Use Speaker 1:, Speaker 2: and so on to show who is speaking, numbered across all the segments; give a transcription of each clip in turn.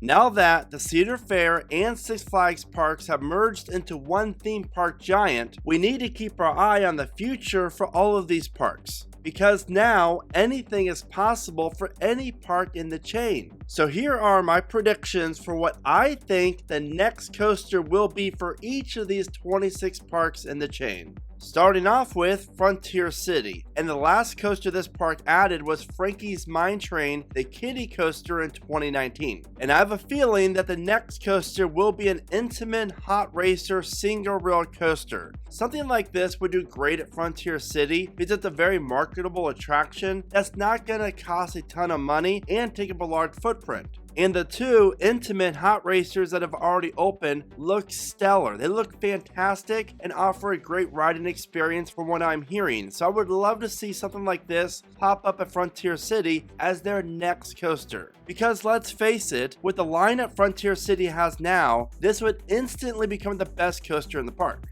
Speaker 1: Now that the Cedar Fair and Six Flags parks have merged into one theme park giant, we need to keep our eye on the future for all of these parks, because now anything is possible for any park in the chain. So here are my predictions for what I think the next coaster will be for each of these 26 parks in the chain. Starting off with Frontier City, and the last coaster this park added was Frankie's Mine Train, the kiddie coaster in 2019. And I have a feeling that the next coaster will be an Intamin Hot Racer single rail coaster. Something like this would do great at Frontier City because it's a very marketable attraction that's not going to cost a ton of money and take up a large footprint. And the two Intamin hot racers that have already opened look stellar. They look fantastic and offer a great riding experience from what I'm hearing. So I would love to see something like this pop up at Frontier City as their next coaster. Because let's face it, with the lineup Frontier City has now, this would instantly become the best coaster in the park.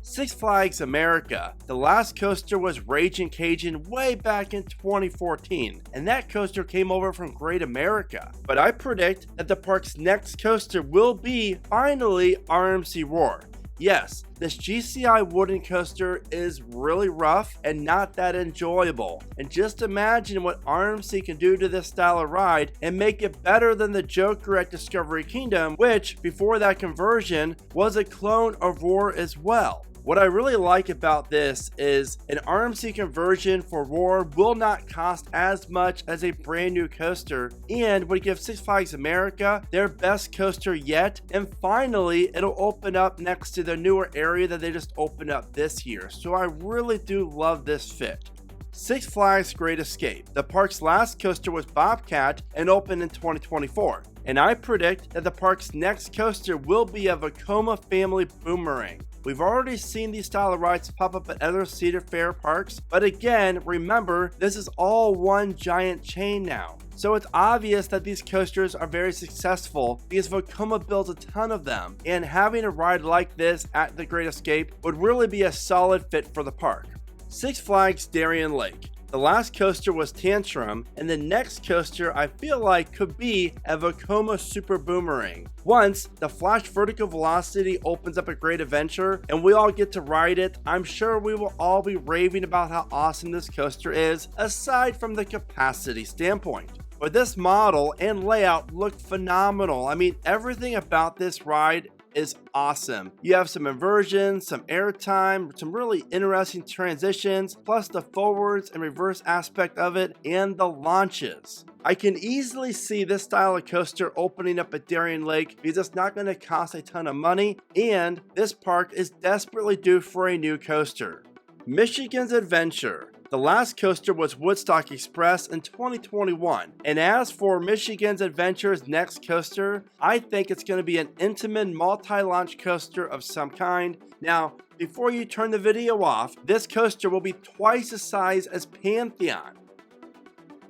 Speaker 1: Six Flags America. The last coaster was Ragin' Cajun way back in 2014, and that coaster came over from Great America. But I predict that the park's next coaster will be, finally, RMC Roar. Yes, this GCI wooden coaster is really rough and not that enjoyable. And just imagine what RMC can do to this style of ride and make it better than the Joker at Discovery Kingdom, which, before that conversion, was a clone of Roar as well. What I really like about this is an RMC conversion for Roar will not cost as much as a brand new coaster and would give Six Flags America their best coaster yet, and finally it'll open up next to the newer area that they just opened up this year. So I really do love this fit. Six Flags Great Escape. The park's last coaster was Bobcat and opened in 2024. And I predict that the park's next coaster will be a Vekoma family boomerang. We've already seen these style of rides pop up at other Cedar Fair parks, but again, remember, this is all one giant chain now. So it's obvious that these coasters are very successful because Vekoma builds a ton of them, and having a ride like this at the Great Escape would really be a solid fit for the park. Six Flags Darien Lake. The last coaster was Tantrum, and the next coaster I feel like could be a Vekoma Super Boomerang. Once the Flash Vertical Velocity opens up a great adventure and we all get to ride it, I'm sure we will all be raving about how awesome this coaster is, aside from the capacity standpoint. But this model and layout look phenomenal. I mean, everything about this ride is awesome. You have some inversions, some airtime, some really interesting transitions, plus the forwards and reverse aspect of it, and the launches. I can easily see this style of coaster opening up at Darien Lake because it's not going to cost a ton of money, and this park is desperately due for a new coaster. Michigan's Adventure. The last coaster was Woodstock Express in 2021, and as for Michigan's Adventure's next coaster, I think it's going to be an Intamin multi-launch coaster of some kind. Now, before you turn the video off, this coaster will be twice the size as Pantheon.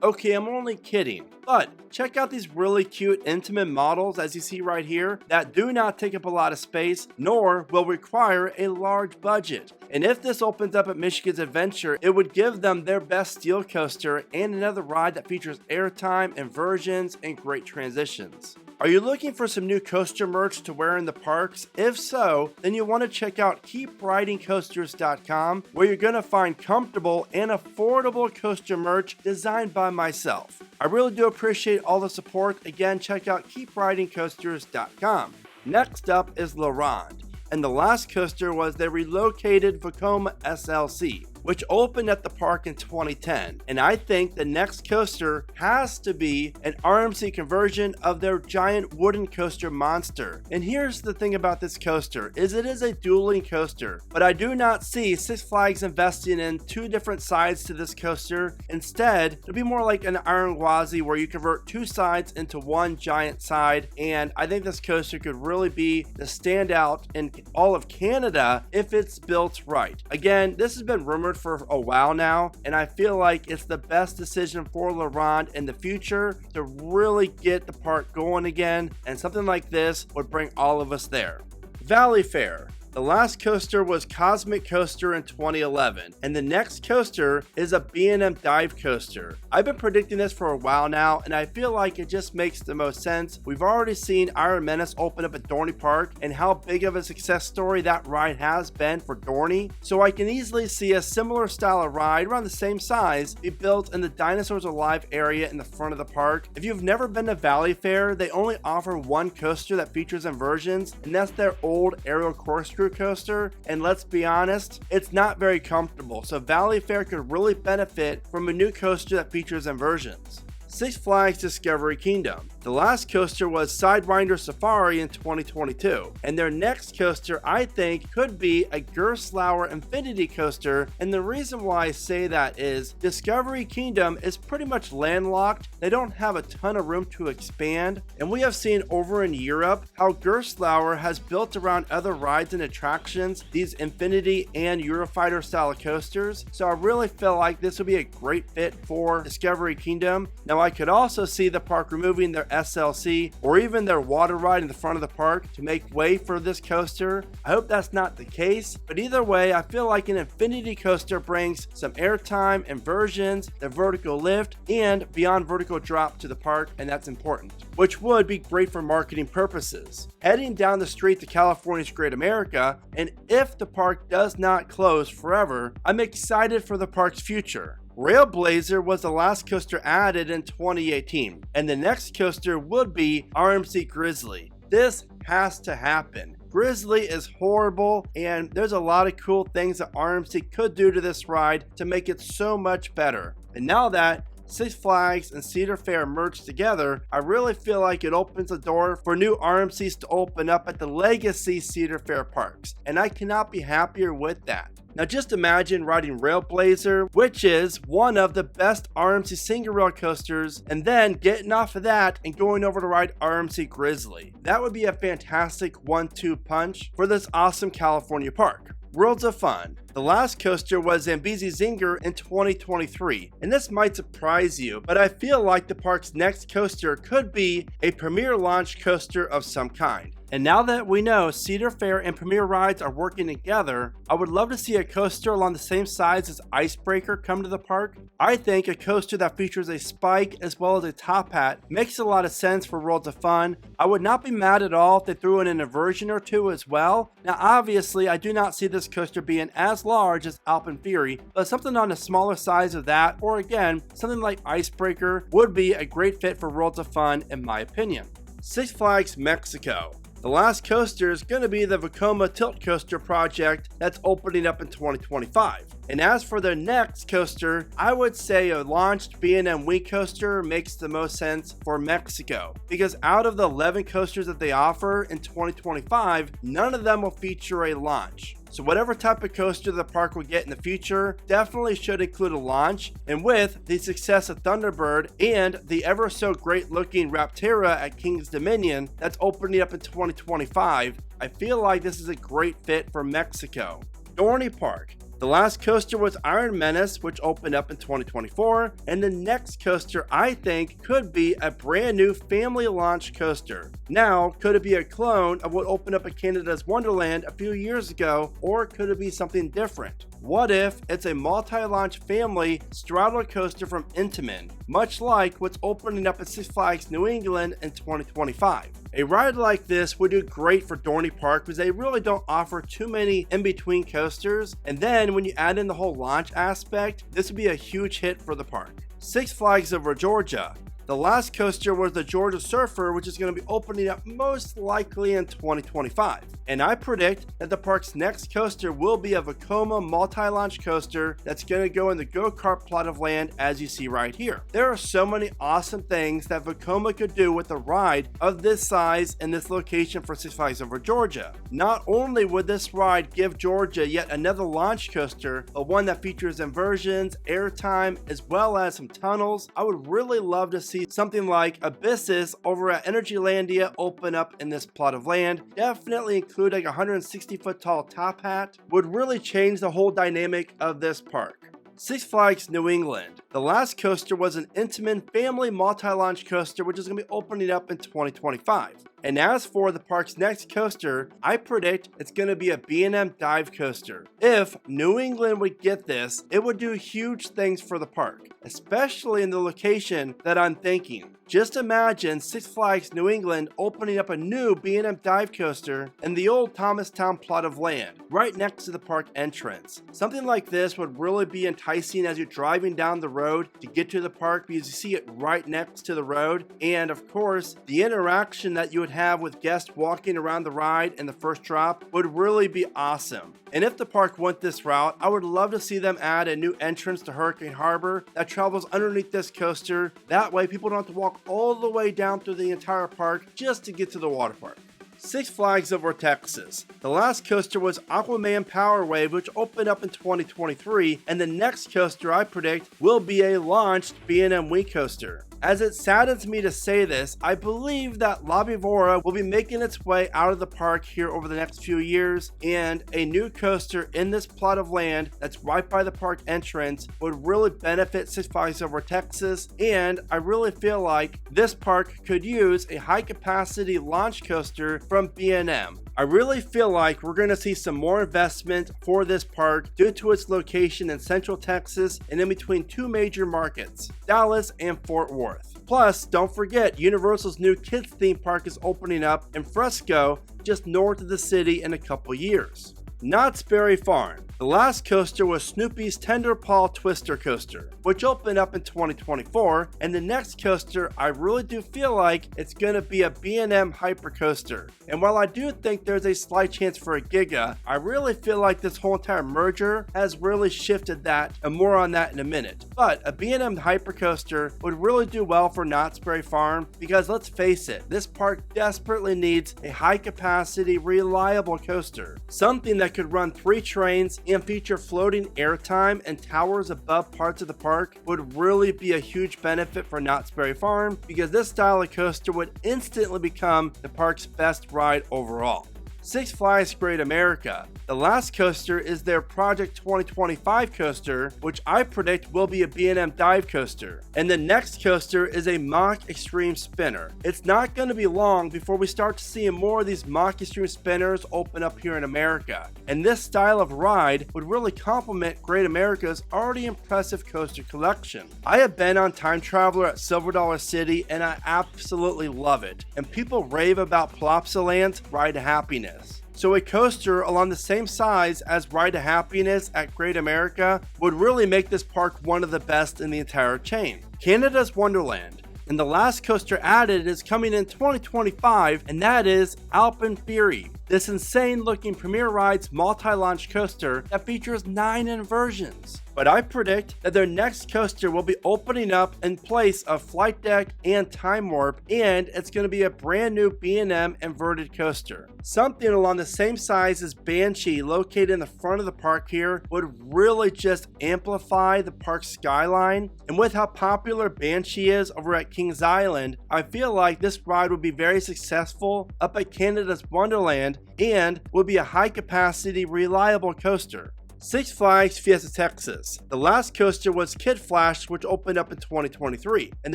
Speaker 1: Okay, I'm only kidding, but check out these really cute Intamin models as you see right here that do not take up a lot of space nor will require a large budget. And if this opens up at Michigan's Adventure, it would give them their best steel coaster and another ride that features airtime, inversions, and great transitions. Are you looking for some new coaster merch to wear in the parks? If so, then you want to check out KeepRidingCoasters.com, where you're going to find comfortable and affordable coaster merch designed by myself. I really do appreciate all the support. Again, check out KeepRidingCoasters.com. Next up is Ronde, and the last coaster was the relocated Vekoma SLC, which opened at the park in 2010. And I think the next coaster has to be an RMC conversion of their giant wooden coaster monster. And here's the thing about this coaster, is it is a dueling coaster, but I do not see Six Flags investing in two different sides to this coaster. Instead, it'll be more like an Iron Gwazi where you convert two sides into one giant side. And I think this coaster could really be the standout in all of Canada if it's built right. Again, this has been rumored for a while now, and I feel like it's the best decision for Ronde in the future to really get the park going again, and something like this would bring all of us there. Valleyfair. The last coaster was Cosmic Coaster in 2011, and the next coaster is a B&M dive coaster. I've been predicting this for a while now, and I feel like it just makes the most sense. We've already seen Iron Menace open up at Dorney Park and how big of a success story that ride has been for Dorney, so I can easily see a similar style of ride around the same size be built in the Dinosaurs Alive area in the front of the park. If you've never been to Valleyfair, they only offer one coaster that features inversions, and that's their old aerial corkscrew coaster, and let's be honest, it's not very comfortable, so Valleyfair could really benefit from a new coaster that features inversions. Six Flags Discovery Kingdom. The last coaster was Sidewinder Safari in 2022, and their next coaster I think could be a Gerstlauer Infinity coaster, and the reason why I say that is Discovery Kingdom is pretty much landlocked. They don't have a ton of room to expand, and we have seen over in Europe how Gerstlauer has built around other rides and attractions these Infinity and Eurofighter style coasters, so I really feel like this would be a great fit for Discovery Kingdom. Now I could also see the park removing their SLC or even their water ride in the front of the park to make way for this coaster. I hope that's not the case, but either way, I feel like an Infinity coaster brings some airtime, inversions, the vertical lift, and beyond vertical drop to the park, and that's important, which would be great for marketing purposes. Heading down the street to California's Great America, and if the park does not close forever, I'm excited for the park's future. Railblazer was the last coaster added in 2018, and the next coaster would be RMC Grizzly. This has to happen. Grizzly is horrible, and there's a lot of cool things that RMC could do to this ride to make it so much better. And now that Six Flags and Cedar Fair merged together, I really feel like it opens the door for new RMCs to open up at the legacy Cedar Fair parks, and I cannot be happier with that. Now just imagine riding Railblazer, which is one of the best RMC single rail coasters, and then getting off of that and going over to ride RMC Grizzly. That would be a fantastic 1-2 punch for this awesome California park. Worlds of Fun. The last coaster was Zambezi Zinger in 2023, and this might surprise you, but I feel like the park's next coaster could be a premier launch coaster of some kind. And now that we know Cedar Fair and Premier Rides are working together, I would love to see a coaster along the same size as Icebreaker come to the park. I think a coaster that features a spike as well as a top hat makes a lot of sense for Worlds of Fun. I would not be mad at all if they threw in an inversion or two as well. Now obviously I do not see this coaster being as large as Alpine Fury, but something on the smaller size of that, or again, something like Icebreaker would be a great fit for Worlds of Fun in my opinion. Six Flags Mexico. The last coaster is going to be the Vekoma Tilt Coaster project that's opening up in 2025. And as for the next coaster, I would say a launched B&M Wing coaster makes the most sense for Mexico, because out of the 11 coasters that they offer in 2025, none of them will feature a launch. So whatever type of coaster the park will get in the future definitely should include a launch, and with the success of Thunderbird and the ever so great looking Raptera at King's Dominion that's opening up in 2025, I feel like this is a great fit for Mexico. Dorney Park. The last coaster was Iron Menace, which opened up in 2024, and the next coaster I think could be a brand new family launch coaster. Now, could it be a clone of what opened up at Canada's Wonderland a few years ago, or could it be something different? What if it's a multi-launch family straddle coaster from Intamin, much like what's opening up at Six Flags New England in 2025? A ride like this would do great for Dorney Park because they really don't offer too many in-between coasters, and then when you add in the whole launch aspect, this would be a huge hit for the park. Six Flags Over Georgia. The last coaster was the Georgia Surfer, which is going to be opening up most likely in 2025. And I predict that the park's next coaster will be a Vekoma multi-launch coaster that's going to go in the go-kart plot of land as you see right here. There are so many awesome things that Vekoma could do with a ride of this size and this location for Six Flags Over Georgia. Not only would this ride give Georgia yet another launch coaster, but one that features inversions, airtime, as well as some tunnels, I would really love to see something like Abyssus over at Energylandia open up in this plot of land. Definitely include like a 160 foot tall top hat would really change the whole dynamic of this park. Six Flags New England. The last coaster was an Intamin family multi-launch coaster, which is going to be opening up in 2025. And as for the park's next coaster, I predict it's going to be a B&M dive coaster. If New England would get this, it would do huge things for the park, especially in the location that I'm thinking. Just imagine Six Flags New England opening up a new B&M dive coaster in the old Thomastown plot of land, right next to the park entrance. Something like this would really be enticing as you're driving down the road to get to the park because you see it right next to the road. And of course, the interaction that you would have with guests walking around the ride in the first drop would really be awesome. And if the park went this route, I would love to see them add a new entrance to Hurricane Harbor that travels underneath this coaster. That way people don't have to walk all the way down through the entire park just to get to the water park. Six Flags over Texas. The last coaster was Aquaman Power Wave, which opened up in 2023, and the next coaster I predict will be a launched B&M Wii coaster. As it saddens me to say this, I believe that La Vivora will be making its way out of the park here over the next few years, and a new coaster in this plot of land that's right by the park entrance would really benefit Six Flags over Texas, and I really feel like this park could use a high-capacity launch coaster from B&M. I really feel like we're going to see some more investment for this park due to its location in Central Texas and in between two major markets, Dallas and Fort Worth. Plus, don't forget, Universal's new kids theme park is opening up in Fresco, just north of the city in a couple years. Knott's Berry Farm. The last coaster was Snoopy's Tender Paw Twister coaster, which opened up in 2024, and the next coaster I really do feel like it's going to be a B&M Hyper coaster. And while I do think there's a slight chance for a Giga, I really feel like this whole entire merger has really shifted that, and more on that in a minute. But a B&M Hyper coaster would really do well for Knott's Berry Farm because let's face it, this park desperately needs a high capacity, reliable coaster. Something that could run 3 trains and feature floating airtime and towers above parts of the park would really be a huge benefit for Knott's Berry Farm because this style of coaster would instantly become the park's best ride overall. Six Flags Great America. The last coaster is their Project 2025 coaster, which I predict will be a B&M dive coaster. And the next coaster is a Mack Extreme Spinner. It's not going to be long before we start to see more of these Mack Extreme Spinners open up here in America. And this style of ride would really complement Great America's already impressive coaster collection. I have been on Time Traveler at Silver Dollar City and I absolutely love it. And people rave about Plopsaland's Ride to Happiness. So a coaster along the same size as Ride to Happiness at Great America would really make this park one of the best in the entire chain. Canada's Wonderland. And the last coaster added is coming in 2025, and that is Alpen Fury. This insane looking Premier Rides multi-launch coaster that features 9 inversions. But I predict that their next coaster will be opening up in place of Flight Deck and Time Warp, and it's going to be a brand new B&M inverted coaster. Something along the same size as Banshee located in the front of the park here would really just amplify the park's skyline. And with how popular Banshee is over at Kings Island, I feel like this ride would be very successful up at Canada's Wonderland and would be a high capacity, reliable coaster. Six Flags Fiesta Texas. The last coaster was Kid Flash, which opened up in 2023. And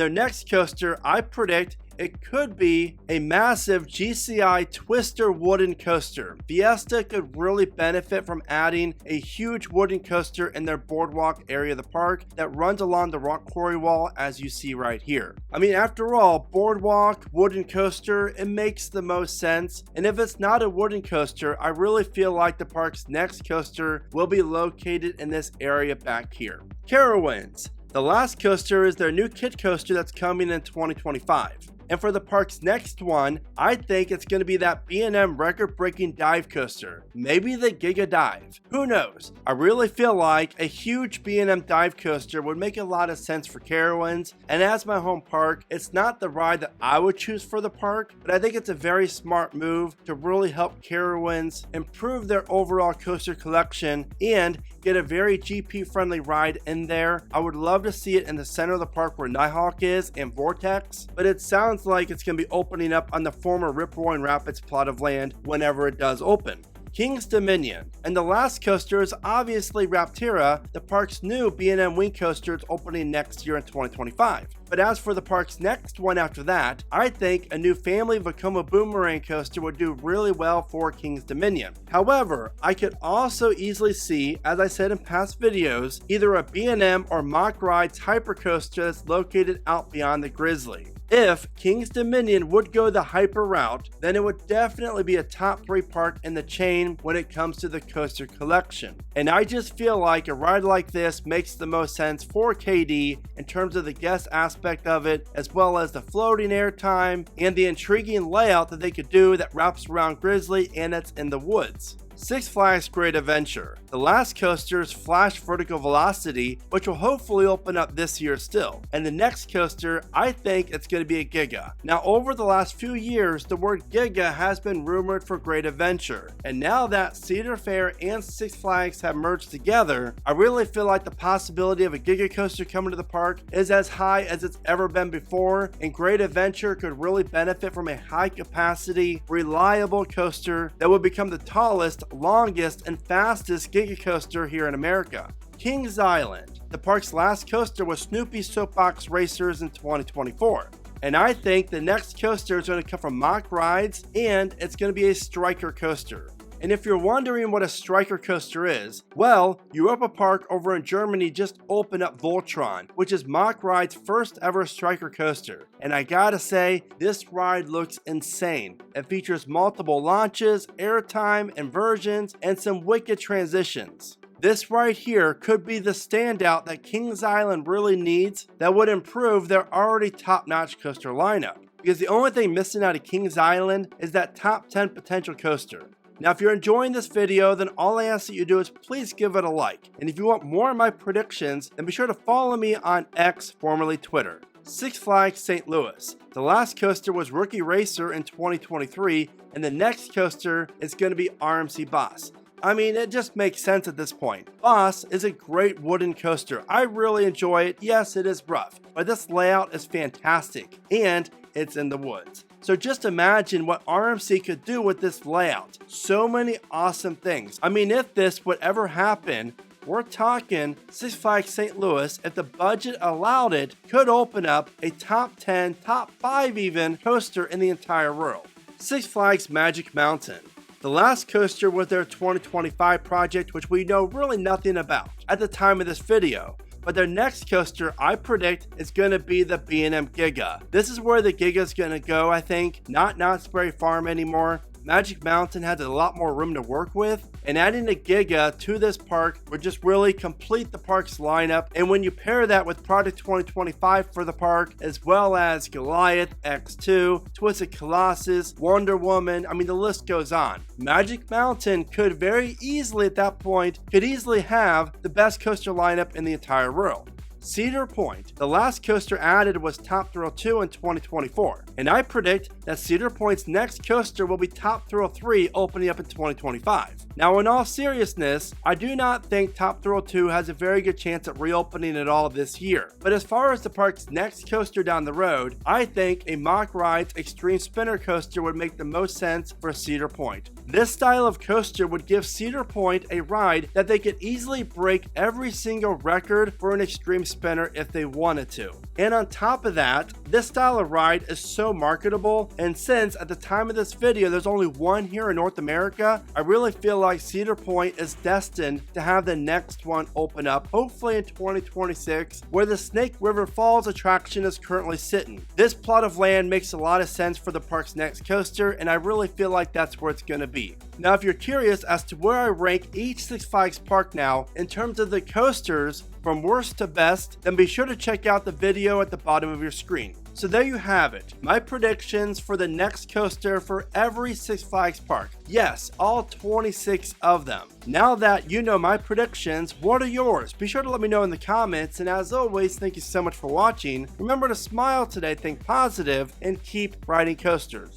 Speaker 1: their next coaster, I predict it could be a massive GCI Twister wooden coaster. Fiesta could really benefit from adding a huge wooden coaster in their boardwalk area of the park that runs along the rock quarry wall as you see right here. I mean, after all, boardwalk, wooden coaster, it makes the most sense. And if it's not a wooden coaster, I really feel like the park's next coaster will be located in this area back here. Carowinds. The last coaster is their new kid coaster that's coming in 2025. And for the park's next one, I think it's going to be that B&M record-breaking dive coaster. Maybe the Giga Dive. Who knows? I really feel like a huge B&M dive coaster would make a lot of sense for Carowinds. And as my home park, it's not the ride that I would choose for the park, but I think it's a very smart move to really help Carowinds improve their overall coaster collection and get a very GP-friendly ride in there. I would love to see it in the center of the park where Nighthawk is and Vortex, but it sounds like it's going to be opening up on the former Rip Roaring Rapids plot of land whenever it does open. King's Dominion, and the last coaster is obviously Raptira, the park's new B&M wing coaster opening next year in 2025. But as for the park's next one after that, I think a new family Vekoma boomerang coaster would do really well for King's Dominion. However, I could also easily see, as I said in past videos, either a B&M or Mack Rides hypercoaster that's located out beyond the Grizzly. If King's Dominion would go the hyper route, then it would definitely be a top 3 park in the chain when it comes to the coaster collection. And I just feel like a ride like this makes the most sense for KD in terms of the guest aspect of it, as well as the floating airtime and the intriguing layout that they could do that wraps around Grizzly and it's in the woods. Six Flags Great Adventure. The last coaster is Flash Vertical Velocity, which will hopefully open up this year still. And the next coaster, I think it's going to be a Giga. Now, over the last few years, the word Giga has been rumored for Great Adventure. And now that Cedar Fair and Six Flags have merged together, I really feel like the possibility of a Giga coaster coming to the park is as high as it's ever been before, and Great Adventure could really benefit from a high capacity, reliable coaster that would become the tallest, longest, and fastest Giga coaster here in America. Kings Island. The park's last coaster was Snoopy's Soapbox Racers in 2024. And I think the next coaster is going to come from Mack Rides, and it's going to be a striker coaster. And if you're wondering what a striker coaster is, well, Europa Park over in Germany just opened up Voltron, which is Mack Ride's first ever striker coaster. And I gotta say, this ride looks insane. It features multiple launches, airtime, inversions, and some wicked transitions. This right here could be the standout that Kings Island really needs that would improve their already top-notch coaster lineup. Because the only thing missing out of Kings Island is that top 10 potential coaster. Now, if you're enjoying this video, then all I ask that you do is please give it a like. And if you want more of my predictions, then be sure to follow me on X, formerly Twitter. Six Flags St. Louis. The last coaster was Rookie Racer in 2023, and the next coaster is going to be RMC Boss. I mean, it just makes sense at this point. Boss is a great wooden coaster. I really enjoy it. Yes, it is rough, but this layout is fantastic, and it's in the woods. So just imagine what RMC could do with this layout. So many awesome things. I mean, if this would ever happen, we're talking Six Flags St. Louis, if the budget allowed it, could open up a top 10, top 5 even coaster in the entire world. Six Flags Magic Mountain. The last coaster was their 2025 project, which we know really nothing about at the time of this video. But their next coaster, I predict, is going to be the B&M Giga. This is where the Giga is going to go, I think. Not Knott's Berry Farm anymore. Magic Mountain has a lot more room to work with, and adding a Giga to this park would just really complete the park's lineup. And when you pair that with Project 2025 for the park, as well as Goliath, X2, Twisted Colossus, Wonder Woman, I mean the list goes on. Magic Mountain could very easily at that point, could easily have the best coaster lineup in the entire world. Cedar Point. The last coaster added was Top Thrill 2 in 2024, and I predict that Cedar Point's next coaster will be Top Thrill 3 opening up in 2025. Now, in all seriousness, I do not think Top Thrill 2 has a very good chance at reopening at all this year. But as far as the park's next coaster down the road, I think a Mack Rides Extreme Spinner coaster would make the most sense for Cedar Point. This style of coaster would give Cedar Point a ride that they could easily break every single record for an Extreme Spinner if they wanted to. And on top of that, this style of ride is so marketable, and since at the time of this video there's only one here in North America, I really feel like Cedar Point is destined to have the next one open up, hopefully in 2026, where the Snake River Falls attraction is currently sitting. This plot of land makes a lot of sense for the park's next coaster, and I really feel like that's where it's going to be. Now, if you're curious as to where I rank each Six Flags park now in terms of the coasters from worst to best, then be sure to check out the video at the bottom of your screen. So there you have it, my predictions for the next coaster for every Six Flags park. Yes, all 26 of them. Now that you know my predictions, what are yours? Be sure to let me know in the comments, and as always, thank you so much for watching. Remember to smile today, think positive, and keep riding coasters.